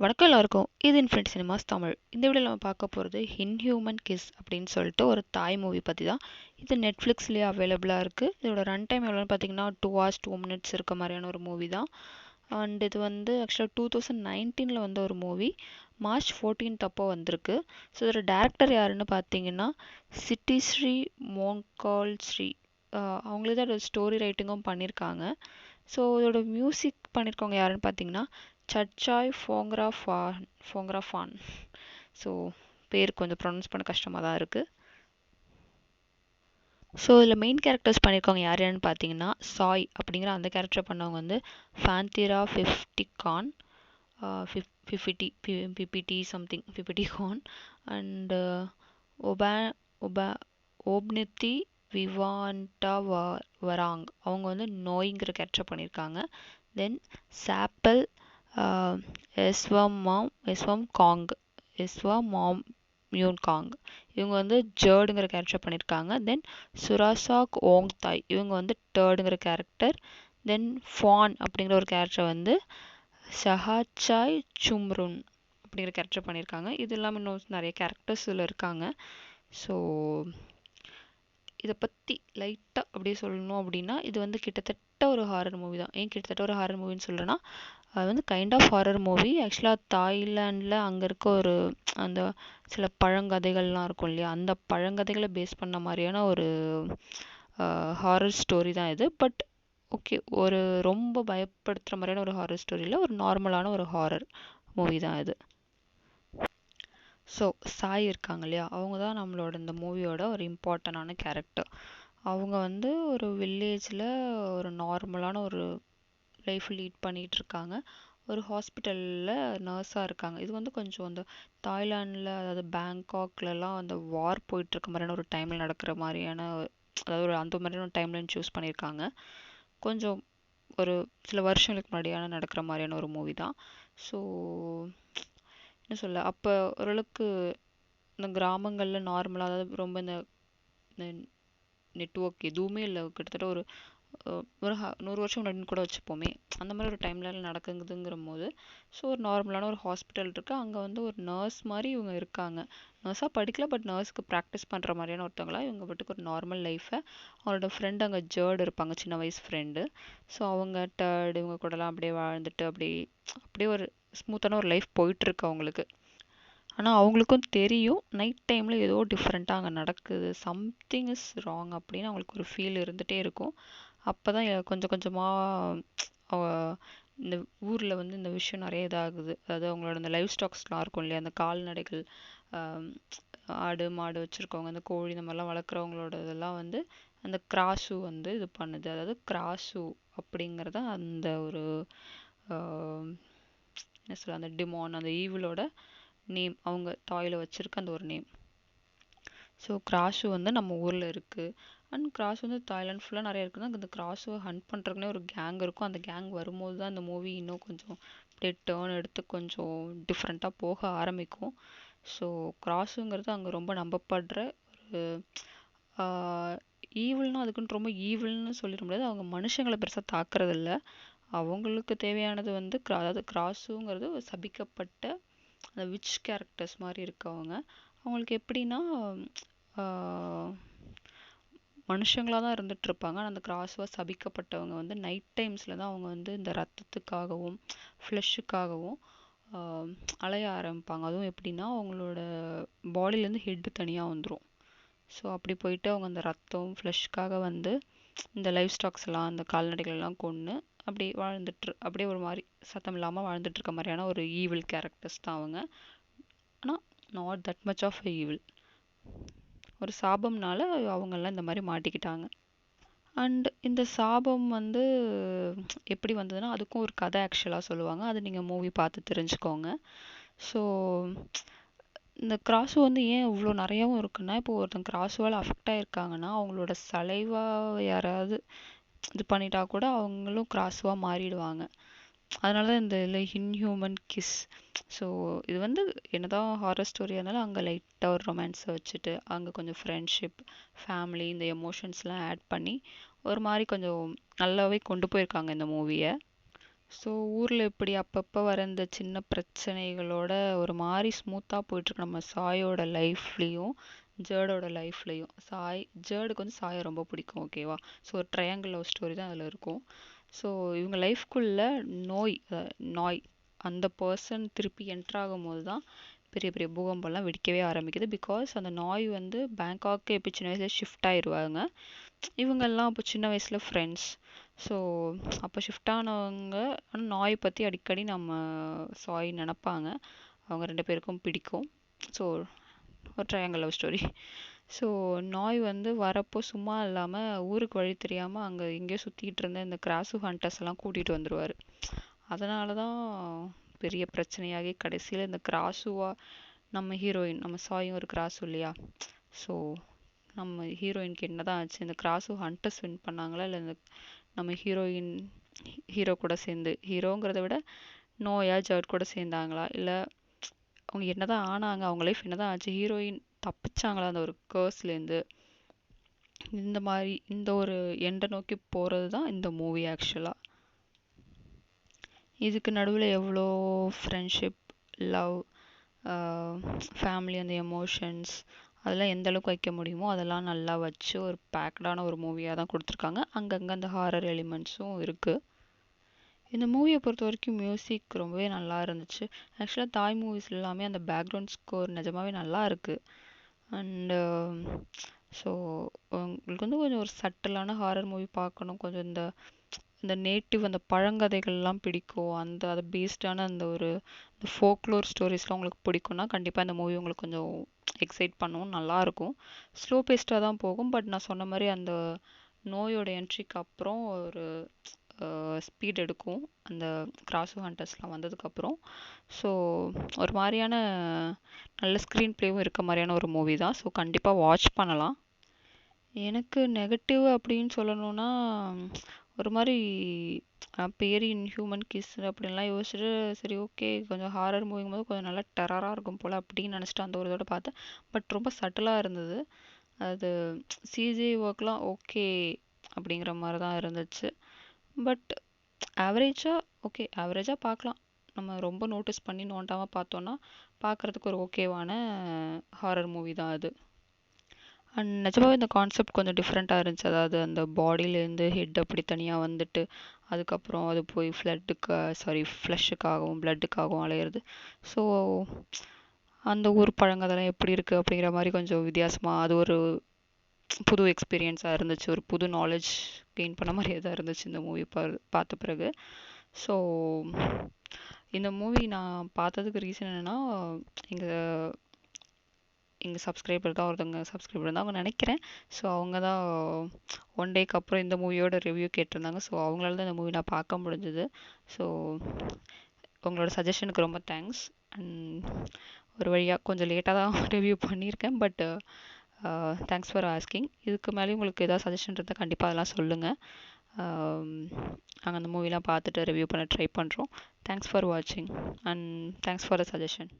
வணக்கம் எல்லாருக்கும். இது இன்ஃபினிட் சினிமாஸ் தமிழ். இந்த வீடியோவில் நம்ம பார்க்க போகிறது இன்ஹியூமன் கிஸ் அப்படின்னு சொல்லிட்டு ஒரு தாய் மூவி பற்றி தான். இது நெட்ஃப்ளிக்ஸ்லேயே அவைலபிளாக இருக்குது. இதோட ரன் டைம் எவ்வளோன்னு பார்த்தீங்கன்னா 2 hours 2 minutes இருக்க மாதிரியான ஒரு மூவி தான். அண்ட் இது வந்து ஆக்சுவலாக 2019 வந்த ஒரு மூவி. March 14 அப்போ வந்திருக்கு. ஸோ இதோட டேரக்டர் யாருன்னு பார்த்தீங்கன்னா சிட்டிஸ்ரீ மோன்கால் ஸ்ரீ. அவங்களே தான் அதோட ஸ்டோரி ரைட்டிங்கும் பண்ணியிருக்காங்க. ஸோ இதோட மியூசிக் பண்ணியிருக்கவங்க யாருன்னு பார்த்தீங்கன்னா சட்சாய் ஃபோங்ராஃபான். ஸோ பேர் கொஞ்சம் ப்ரொனவுன்ஸ் பண்ண கஷ்டமாக தான் இருக்குது. ஸோ இதில் மெயின் கேரக்டர்ஸ் பண்ணியிருக்கவங்க யார் யாருன்னு பார்த்தீங்கன்னா சாய் அப்படிங்கிற அந்த கேரக்டர் பண்ணவங்க வந்து ஃபேந்திரா ஃபிஃப்டிகான் பிபிடி சம்திங் பிபிடி கான் அண்டு ஒபா ஒபா ஓப்னித்தி விவான்டா வராங் அவங்க வந்து நோய்ங்கிற கேரக்டர் பண்ணியிருக்காங்க. தென் சாப்பல் எஸ்வா மாம் மியூன் காங் இவங்க வந்து ஜேர்டுங்கிற கேரக்டர் பண்ணியிருக்காங்க. தென் சுராசாக் ஓங் தாய் இவங்க வந்து டேர்டுங்கிற கேரக்டர். தென் ஃபான் அப்படிங்கிற ஒரு கேரக்டர் வந்து ஷஹாச்சாய் சும்ருன் அப்படிங்கிற கேரக்டர் பண்ணியிருக்காங்க. இது இல்லாமல் இன்னும் நிறைய கேரக்டர்ஸ் இதில் இருக்காங்க. ஸோ இதை பற்றி லைட்டாக அப்படியே சொல்லணும் அப்படின்னா இது வந்து கிட்டத்தட்ட ஒரு ஹாரர் மூவி தான். ஏன் கிட்டத்தட்ட ஒரு ஹாரர் மூவின்னு சொல்கிறேன்னா அது வந்து கைண்ட் ஆஃப் ஹாரர் மூவி. ஆக்சுவலாக தாய்லாண்டில் அங்கே இருக்க ஒரு அந்த சில பழங்கதைகள்லாம் இருக்கும் இல்லையா, அந்த பழங்கதைகளை பேஸ் பண்ண மாதிரியான ஒரு ஹாரர் ஸ்டோரி தான் இது. பட் ஓகே, ஒரு ரொம்ப பயப்படுத்துகிற மாதிரியான ஒரு ஹாரர் ஸ்டோரியில் ஒரு நார்மலான ஒரு ஹாரர் மூவி தான் இது. ஸோ சாய் இருக்காங்க இல்லையா, அவங்க தான் நம்மளோட இந்த மூவியோட ஒரு இம்பார்ட்டண்டான கேரக்டர். அவங்க வந்து ஒரு வில்லேஜில் ஒரு நார்மலான ஒரு லைஃப் லீட் பண்ணிகிட்ருக்காங்க. ஒரு ஹாஸ்பிட்டலில் நர்ஸாக இருக்காங்க. இது வந்து கொஞ்சம் அந்த தாய்லாண்டில், அதாவது பேங்காக்லலாம் அந்த வார் போயிட்டுருக்க மாதிரியான ஒரு டைமில் நடக்கிற மாதிரியான, அதாவது ஒரு அந்த மாதிரியான டைம்லைன் சூஸ் பண்ணியிருக்காங்க. கொஞ்சம் ஒரு சில வருஷங்களுக்கு முன்னாடியான நடக்கிற மாதிரியான ஒரு மூவி தான். ஸோ என்ன சொல்ல, அப்போ ஓரளவுக்கு இந்த கிராமங்களில் நார்மலாக, அதாவது ரொம்ப இந்த நெட்வொர்க் எதுவுமே இல்லை, கிட்டத்தட்ட ஒரு 100 வருஷம் முன்னாடின்னு கூட வச்சுப்போமே, அந்த மாதிரி ஒரு டைமில் நடக்குதுங்கிற போது ஸோ ஒரு நார்மலான ஒரு ஹாஸ்பிட்டல் இருக்குது. அங்கே வந்து ஒரு நர்ஸ் மாதிரி இவங்க இருக்காங்க. நர்ஸாக படிக்கல, பட் நர்ஸுக்கு ப்ராக்டிஸ் பண்ணுற மாதிரியான ஒருத்தவங்களா இவங்க பாட்டுக்கு ஒரு நார்மல் லைஃப்பை, அவங்களோட ஃப்ரெண்டு அங்கே ஜேர்டு இருப்பாங்க, சின்ன வயசு ஃப்ரெண்டு. ஸோ அவங்க டேர்டு இவங்க கூடலாம் அப்படியே வாழ்ந்துட்டு அப்படியே ஒரு ஸ்மூத்தான ஒரு லைஃப் போயிட்டுருக்கு அவங்களுக்கு. ஆனால் அவங்களுக்கும் தெரியும் நைட் டைமில் ஏதோ டிஃப்ரெண்ட்டாக அங்கே நடக்குது, சம்திங் இஸ் ராங் அப்படின்னு அவங்களுக்கு ஒரு ஃபீல் இருந்துகிட்டே இருக்கும். அப்போ தான் கொஞ்சம் கொஞ்சமாக இந்த ஊரில் வந்து இந்த விஷயம் நிறைய இதாகுது. அதாவது அவங்களோட இந்த லைஃப் ஸ்டாக்ஸ்லாம் இருக்கும் இல்லையா, அந்த கால்நடைகள், ஆடு மாடு வச்சுருக்கவங்க, அந்த கோழி இந்த மாதிரிலாம் வளர்க்குறவங்களோட இதெல்லாம் வந்து அந்த கிராசு வந்து இது பண்ணுது. அதாவது கிராசு அப்படிங்கிறத அந்த ஒரு என்ன சொல்ல, அந்த டிமான், அந்த ஈவிலோட நேம், அவங்க தாயில் வச்சுருக்க அந்த ஒரு நேம். ஸோ கிராஷு வந்து நம்ம ஊரில் இருக்குது. அண்ட் கிராஸ் வந்து தாய்லாந்து ஃபுல்லாக நிறைய இருக்குதுன்னா அந்த கிராஸை ஹண்ட் பண்ணுறதுக்குனே ஒரு கேங் இருக்கும். அந்த கேங் வரும்போது தான் அந்த மூவி இன்னும் கொஞ்சம் அப்படியே டேர்ன் எடுத்து கொஞ்சம் டிஃப்ரெண்ட்டாக போக ஆரம்பிக்கும். ஸோ கிராஸுங்கிறது அங்கே ரொம்ப நம்பப்படுற ஒரு ஈவில்னால் அதுக்குன்னு ரொம்ப ஈவில்னு சொல்லிட முடியாது. அவங்க மனுஷங்களை பெருசாக தாக்குறதில்ல. அவங்களுக்கு தேவையானது வந்து அதாவது கிராஸுங்கிறது ஒரு சபிக்கப்பட்ட அந்த விச் கேரக்டர்ஸ் மாதிரி இருக்கவங்க. அவங்களுக்கு எப்படின்னா மனுஷங்களாக தான் இருந்துகிட்ருப்பாங்க. ஆனால் அந்த கிராஸாக சபிக்கப்பட்டவங்க வந்து நைட் டைம்ஸில் தான் அவங்க வந்து இந்த ரத்தத்துக்காகவும் ஃப்ளெஷ்ஷுக்காகவும் அலைய ஆரம்பிப்பாங்க. அதுவும் எப்படின்னா அவங்களோட பாடியிலேருந்து ஹெட்டு தனியாக வந்துடும். ஸோ அப்படி போயிட்டு அவங்க அந்த ரத்தம் ஃப்ளெஷ்க்காக வந்து இந்த லைஃப் ஸ்டாக்ஸ்லாம், அந்த கால்நடைகள்லாம் கொன்று அப்படி அப்படியே ஒரு மாதிரி சத்தம் இல்லாமல் வாழ்ந்துட்டுருக்க மாதிரியான ஒரு ஈவில் கேரக்டர்ஸ் தான் அவங்க. ஆனால் not that much of evil. ஒரு சாபம்னால அவங்கெல்லாம் இந்த மாதிரி மாட்டிக்கிட்டாங்க. அண்ட் இந்த சாபம் வந்து எப்படி வந்ததுன்னா அதுக்கும் ஒரு கதை ஆக்சுவலாக சொல்லுவாங்க. அது நீங்கள் மூவி பார்த்து தெரிஞ்சுக்கோங்க. ஸோ இந்த கிராஸு வந்து ஏன் இவ்வளோ நிறையாவும் இருக்குன்னா, இப்போ ஒருத்தங்க கிராஸுவால் அஃபெக்ட் ஆகிருக்காங்கன்னா அவங்களோட சலைவா யாராவது இது பண்ணிட்டா கூட அவங்களும் கிராஸுவாக மாறிடுவாங்க. அதனால தான் இந்த இல்லை இன்ஹியூமன் கிஸ். ஸோ இது வந்து என்னதான் ஹாரர் ஸ்டோரியாக இருந்தாலும் அங்கே லைட்டாக ஒரு ரொமான்ஸை வச்சுட்டு அங்கே கொஞ்சம் ஃப்ரெண்ட்ஷிப், ஃபேமிலி, இந்த எமோஷன்ஸ்லாம் ஆட் பண்ணி ஒரு மாதிரி கொஞ்சம் நல்லாவே கொண்டு போயிருக்காங்க இந்த மூவியை. ஸோ ஊரில் இப்படி அப்பப்போ வர இந்த சின்ன பிரச்சனைகளோட ஒரு மாதிரி ஸ்மூத்தாக போயிட்டுருக்கு நம்ம சாயோட லைஃப்லேயும் ஜேர்டோட லைஃப்லேயும். ஜேர்டுக்கு வந்து சாயை ரொம்ப பிடிக்கும், ஓகேவா. ஸோ ஒரு ட்ரையாங்கிள் லவ் ஸ்டோரி தான் அதில் இருக்கும். ஸோ இவங்க லைஃப்குள்ள நோய் நாய் அந்த பர்சன் திருப்பி என்ட்ராகும் போது தான் பெரிய பெரிய பூகம்பம்லாம் வெடிக்கவே ஆரம்பிக்குது. பிகாஸ் அந்த நாய் வந்து பேங்காக்கு எப்போ சின்ன வயசுல ஷிஃப்ட் ஆயிடுவாங்க. இவங்கெல்லாம் அப்போ சின்ன வயசில் ஃப்ரெண்ட்ஸ். ஸோ அப்போ ஷிஃப்ட் ஆனவங்க ஆனால் நாயை பற்றி அடிக்கடி நம்ம சாய் நினப்பாங்க. அவங்க 2 பேருக்கும் பிடிக்கும். ஸோ ஒரு ட்ரையாங்கிள் லவ் ஸ்டோரி. ஸோ நாய் வந்து வரப்போ சும்மா இல்லாமல் ஊருக்கு வழி தெரியாமல் அங்கே எங்கேயோ சுற்றிட்டு இருந்த இந்த கிராஸு ஹண்டர்ஸ் எல்லாம் கூட்டிகிட்டு வந்துடுவார். அதனால தான் பெரிய பிரச்சனையாகி கடைசியில் இந்த கிராசுவா நம்ம ஹீரோயின் நம்ம சாயும் ஒரு கிராஸு இல்லையா. ஸோ நம்ம ஹீரோயினுக்கு என்ன தான் ஆச்சு, இந்த கிராஸு ஹண்டர்ஸ் வின் பண்ணாங்களா இல்லை இந்த நம்ம ஹீரோ கூட சேர்ந்து ஹீரோங்கிறத விட நோயா ஜர்ட் கூட சேர்ந்தாங்களா, இல்லை அவங்க என்னதான் ஆனாங்க, அவங்க லைஃப் என்னதான் ஆச்சு, ஹீரோயின் தப்பிச்சாங்களா அந்த ஒரு கேர்ஸ்லேருந்து, இந்த மாதிரி இந்த ஒரு எண்டை நோக்கி போகிறது தான் இந்த மூவி ஆக்சுவலாக. இதுக்கு நடுவில் எவ்வளோ ஃப்ரெண்ட்ஷிப், லவ், ஃபேமிலி, அந்த எமோஷன்ஸ் அதெல்லாம் எந்த அளவுக்கு வைக்க முடியுமோ அதெல்லாம் நல்லா வச்சு ஒரு பேக்டான ஒரு மூவியாக தான் கொடுத்துருக்காங்க. அங்கங்கே அந்த ஹாரர் எலிமெண்ட்ஸும் இருக்குது. இந்த மூவியை பொறுத்த வரைக்கும் மியூசிக் ரொம்பவே நல்லா இருந்துச்சு. ஆக்சுவலாக தாய் மூவிஸ் எல்லாமே அந்த பேக்ரவுண்ட் ஸ்கோர் நிஜமாவே நல்லா இருக்குது. அண்டு ஸோ உங்களுக்கு வந்து கொஞ்சம் ஒரு சட்டிலான ஹாரர் மூவி பார்க்கணும், கொஞ்சம் இந்த இந்த நேட்டிவ் அந்த பழங்கதைகள்லாம் பிடிக்கும், அந்த அதை பேஸ்டான அந்த ஒரு இந்த ஃபோக்லோர் ஸ்டோரிஸ்லாம் உங்களுக்கு பிடிக்கும்னா கண்டிப்பாக இந்த மூவி உங்களுக்கு கொஞ்சம் எக்ஸைட் பண்ணவும் நல்லாயிருக்கும். ஸ்லோ பேஸ்டாக தான் போகும், பட் நான் சொன்ன மாதிரி அந்த நோயோட என்ட்ரிக்கு அப்புறம் ஒரு ஸ்பீட் எடுக்கும் அந்த கிராஸோ ஹண்டர்ஸ்லாம் வந்ததுக்கப்புறம். ஸோ ஒரு மாதிரியான நல்ல ஸ்க்ரீன் ப்ளேவும் இருக்க மாதிரியான ஒரு மூவி தான். ஸோ கண்டிப்பாக வாட்ச் பண்ணலாம். எனக்கு நெகட்டிவ் அப்படின்னு சொல்லணும்னா ஒரு மாதிரி பேர் இன்ஹியூமன் கிஸ் அப்படின்லாம் யோசிச்சுட்டு சரி ஓகே கொஞ்சம் ஹாரர் மூவிங்கும் போது கொஞ்சம் நல்லா டெரராக இருக்கும் போல் அப்படின்னு நினச்சிட்டு அந்த ஒரு இதோட பார்த்தேன். பட் ரொம்ப சட்டிலாக இருந்தது. அது சிஜி ஒர்க்லாம் ஓகே அப்படிங்கிற மாதிரி தான் இருந்துச்சு. பட் ஆவரேஜாக ஓகே, ஆவரேஜாக பார்க்கலாம். நம்ம ரொம்ப நோட்டீஸ் பண்ணி நோண்டாமல் பார்த்தோன்னா பார்க்குறதுக்கு ஒரு ஓகேவான ஹாரர் மூவி தான் அது. அண்ட் நிஜமாவே இந்த கான்செப்ட் கொஞ்சம் டிஃப்ரெண்ட்டாக இருந்துச்சு. அதாவது அந்த பாடியிலேருந்து ஹெட் அப்படி தனியாக வந்துட்டு அதுக்கப்புறம் அது போய் ஃப்ளஷ்ஷுக்காகவும் பிளட்டுக்காகவும் அலையிறது. ஸோ அந்த ஊர் பழங்கதெல்லாம் எப்படி இருக்குது அப்படிங்கிற மாதிரி கொஞ்சம் வித்தியாசமாக அது ஒரு புது எக்ஸ்பீரியன்ஸாக இருந்துச்சு. ஒரு புது நாலேஜ் கெயின் பண்ண மாதிரியே தான் இருந்துச்சு இந்த மூவி பார்த்த பிறகு. ஸோ இந்த மூவி நான் பார்த்ததுக்கு ரீசன் என்னென்னா எங்கள் சப்ஸ்கிரைபர் தான் ஒருத்தவங்க சப்ஸ்கிரைபர் தான் அவங்க நினைக்கிறேன். ஸோ அவங்க தான் 1 டேக்கு அப்புறம் இந்த மூவியோட ரிவ்யூ கேட்டிருந்தாங்க. ஸோ அவங்களால தான் இந்த மூவி நான் பார்க்க முடிஞ்சுது. ஸோ உங்களோட சஜஷனுக்கு ரொம்ப தேங்க்ஸ். அண்ட் ஒரு வழியாக கொஞ்சம் லேட்டாக தான் ரிவ்யூ பண்ணியிருக்கேன். But thanks for asking. இதுக்கு மேலேயும் உங்களுக்கு ஏதாவது சஜஷன் இருந்தால் கண்டிப்பாக அதெல்லாம் சொல்லுங்கள். நாங்கள் அந்த மூவிலாம் பார்த்துட்டு ரிவ்யூ பண்ண ட்ரை பண்ணுறோம். தேங்க்ஸ் ஃபார் வாட்சிங் and thanks for the suggestion.